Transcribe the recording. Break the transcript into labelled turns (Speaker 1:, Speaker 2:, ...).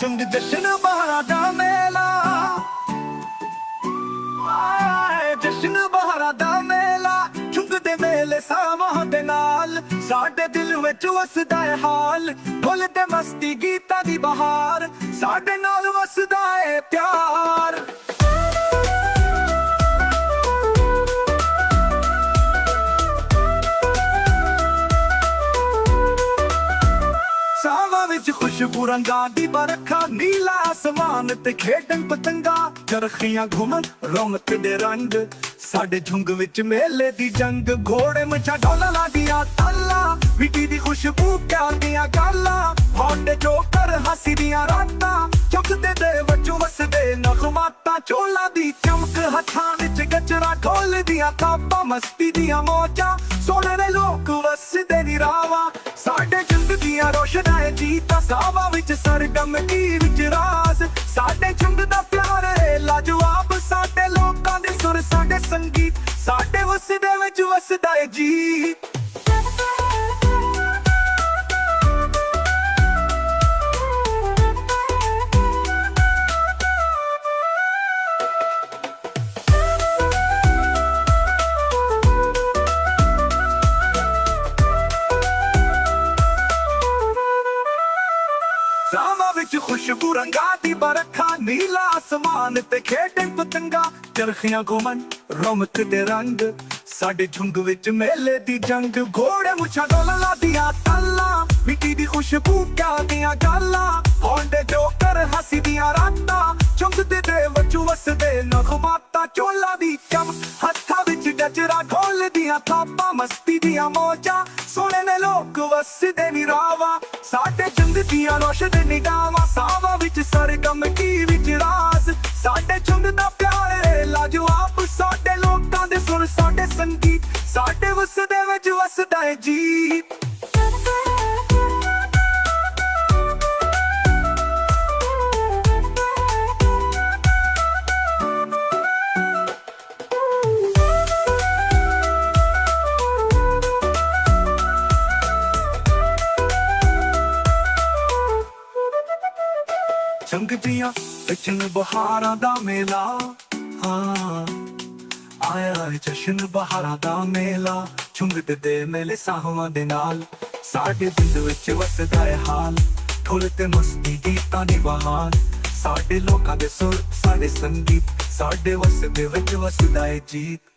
Speaker 1: ਚੁੰਗ ਜਸ਼ਨ ਬਹਾਰਾਂ ਦਾ ਮੇਲਾ, ਆਏ ਜਸ਼ਨ ਬਹਾਰਾਂ ਦਾ ਮੇਲਾ, ਚੁੰਗ ਦੇ ਮੇਲੇ ਸਾਵਾਂ ਦੇ ਨਾਲ ਸਾਡੇ ਦਿਲ ਵਿੱਚ ਵਸਦਾ ਹੈ ਹਾਲ, ਢੋਲ ਤੇ ਮਸਤੀ ਗੀਤਾਂ ਦੀ ਬਹਾਰ, ਸਾਡੇ ਨਾਲ ਵਸਦਾ ਹੈ ਪਿਆਰ। ਸਾਵਾਂ ਵਿੱਚ ਖੁਸ਼ਬੂ ਰੰਗਾਂ ਦੀ ਬਰਖਾ, ਨੀਲਾ ਆਸਮਾਨ ਤੇ ਖੇਡਣ ਪਤੰਗਾ, ਚਰਖੀਆਂ ਘੁੰਮਣ ਰੌਣਕ ਦੇ ਰੰਗ, ਸਾਡੇ ਝੁੰਗ ਵਿੱਚ ਮੇਲੇ ਦੀ ਜੰਗ, ਘੋੜੇ ਮੱਛਾ ਢੋਲਾਂ ਦੀਆਂ ਤਾਲਾਂ, ਮਿੱਟੀ ਦੀ ਖੁਸ਼ਬੂ ਪਿਆਰ ਦੀਆਂ ਗਾਲਾਂ, ਹੌਂਡੇ ਜੋਕਰ ਹਾਸੀ ਦੀਆਂ ਰਾਤਾਂ, ਚੁੱਕਦੇ ਦੇ ਵਜੋਂ ਵਸਦੇ ਨਗਮਾਤਾਂ, ਚੋਲਾਂ ਦੀ ਚਮਕ ਹੱਥਾਂ ਵਿੱਚ ਗਜਰਾ, ਢੋਲ ਦੀਆਂ ਥਾਪਾਂ, ਮਸਤੀ ਦੀਆਂ ਮੌਜਾਂ, ਸੋਹਣੇ ਦੇ ਲੋਕ ਵਸਦੇ ਨੀ ਰਾਵਾਂ, ਸਾਡੇ ਝੁੰਗ ਦੀਆਂ ਰੋਸ਼ਨਾਈ ਜੀਤਾਂ, ਸਾਵਾਂ ਵਿੱਚ ਸਰਗਮ ਕੀ ਵਿੱਚ ਰਾਜ਼, ਸਾਡੇ ਝੁੰਗ ਦਾ ਪਿਆਰ ਹੈ ਲਾਜਵਾਬ, ਸਾਡੇ ਲੋਕਾਂ ਦੇ ਸੁਰ ਸਾਡੇ ਸੰਗੀਤ, ਸਾਡੇ ਵਸਦੇ ਵਿੱਚ ਵਸਦਾ ਹੈ ਜੀ। ਸਾਵਾਂ ਵਿੱਚ ਖੁਸ਼ਬੂ ਰੰਗਾਂ ਦੀ ਬਰਖਾ, ਨੀਲਾ ਆਸਮਾਨ ਤੇ ਖੇਡਣ ਪਤੰਗਾ, ਚਰਖੀਆਂ ਘੁੰਮਣ ਰੌਣਕ ਦੇ ਰੰਗ, ਸਾਡੇ ਝੁੰਗ ਵਿੱਚ ਮੇਲੇ ਦੀ ਜੰਗ, ਘੋੜੇ ਮੁੱਛਾਂ ਢੋਲਾਂ ਦੀਆਂ ਤਾਲਾਂ, ਮਿੱਟੀ ਦੀ ਖੁਸ਼ਬੂ ਪਿਆਰ ਦੀਆਂ ਗਾਲਾਂ, ਹੌਂਡੇ ਜੋਕਰ ਹਾਸੀ ਦੀਆਂ ਰਾਤਾਂ, ਚੁੰਗਦੇ ਦੇ ਵਜੋਂ ਵਸਦੇ ਨਗਮਾਤਾਂ, ਚੋਲਾਂ ਦੀ ਚਮਕ ਹੱਥਾਂ ਵਿੱਚ ਗਜਰਾ, ਢੋਲ ਦੀਆਂ ਥਾਪਾਂ, ਮਸਤੀ ਦੀਆਂ ਮੌਜਾਂ, ਸੋਹਣੇ ਨੇ ਲੋਕ ਵਸਦੇ ਨੀ ਰਾਵਾਂ, ਸਾਡੇ ਝੁੰਗ ਦੀਆਂ ਰੋਸ਼ਨੀ ਨਿਗਾਹਾਂ, ਸਾਵਾਂ ਵਿੱਚ ਸਰਗਮ ਕੀ ਵਿੱਚ ਰਾਜ਼, ਸਾਡੇ ਝੁੰਗ ਦਾ ਪਿਆਰ ਹੈ ਲਾਜਵਾਬ, ਸਾਡੇ ਲੋਕਾਂ ਦੇ ਸੁਰ ਸਾਡੇ ਸੰਗੀਤ, ਸਾਡੇ ਵਸਦੇ ਵਿੱਚ ਵਸਦਾ ਹੈ ਜੀ। ਝੁੰਗ ਦੀਆਂ ਜਸ਼ਨ ਬਹਾਰਾਂ ਦਾ ਮੇਲਾ, ਹਾਂ ਆਇਆ ਜਸ਼ਨ ਬਹਾਰਾਂ ਦਾ ਮੇਲਾ, ਝੁੰਗ ਦੇ ਮੇਲੇ ਸਾਵਾਂ ਦੇ ਨਾਲ, ਸਾਡੇ ਦਿਲ ਵਿੱਚ ਵਸਦਾ ਹੈ ਹਾਲ, ਢੋਲ ਤੇ ਮਸਤੀ ਗੀਤਾਂ ਦੀ ਬਹਾਰ, ਸਾਡੇ ਲੋਕਾਂ ਦੇ ਸੁਰ ਸਾਡੇ ਸੰਗੀਤ, ਸਾਡੇ ਵਸਦੇ ਵਿੱਚ ਵਸਦਾ ਹੈ ਜੀਤ।